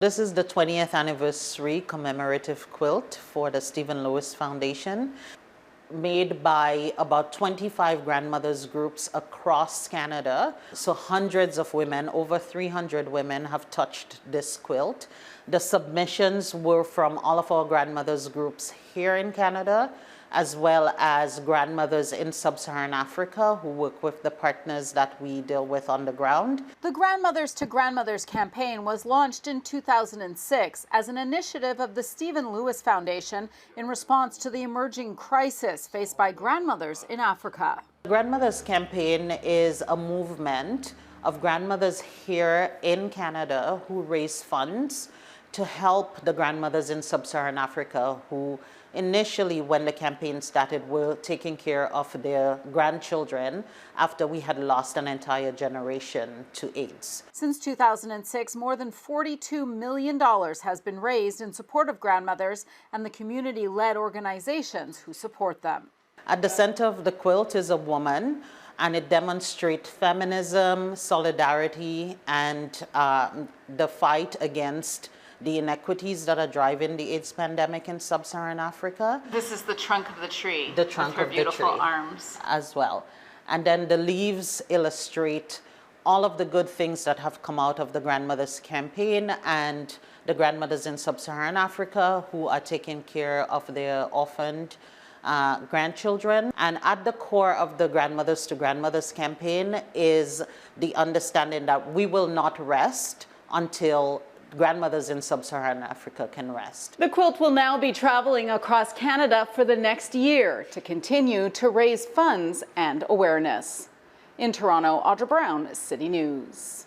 This is the 20th anniversary commemorative quilt for the Stephen Lewis Foundation, made by about 25 grandmothers groups across Canada. So hundreds of women, over 300 women have touched this quilt. The submissions were from all of our grandmothers groups here in Canada, as well as grandmothers in sub-Saharan Africa who work with the partners that we deal with on the ground. The Grandmothers to Grandmothers campaign was launched in 2006 as an initiative of the Stephen Lewis Foundation in response to the emerging crisis faced by grandmothers in Africa. The Grandmothers campaign is a movement of grandmothers here in Canada who raise funds to help the grandmothers in sub-Saharan Africa who initially, when the campaign started, were taking care of their grandchildren after we had lost an entire generation to AIDS. Since 2006, more than $42 million has been raised in support of grandmothers and the community-led organizations who support them. At the center of the quilt is a woman, and it demonstrates feminism, solidarity, and the fight against the inequities that are driving the AIDS pandemic in sub-Saharan Africa. This is the trunk of the tree. The trunk of the tree. Beautiful arms. As well. And then the leaves illustrate all of the good things that have come out of the Grandmothers campaign and the grandmothers in sub-Saharan Africa who are taking care of their orphaned grandchildren. And at the core of the Grandmothers to Grandmothers campaign is the understanding that we will not rest until grandmothers in sub-Saharan Africa can rest. The quilt will now be traveling across Canada for the next year to continue to raise funds and awareness. In Toronto, Audra Brown, City News.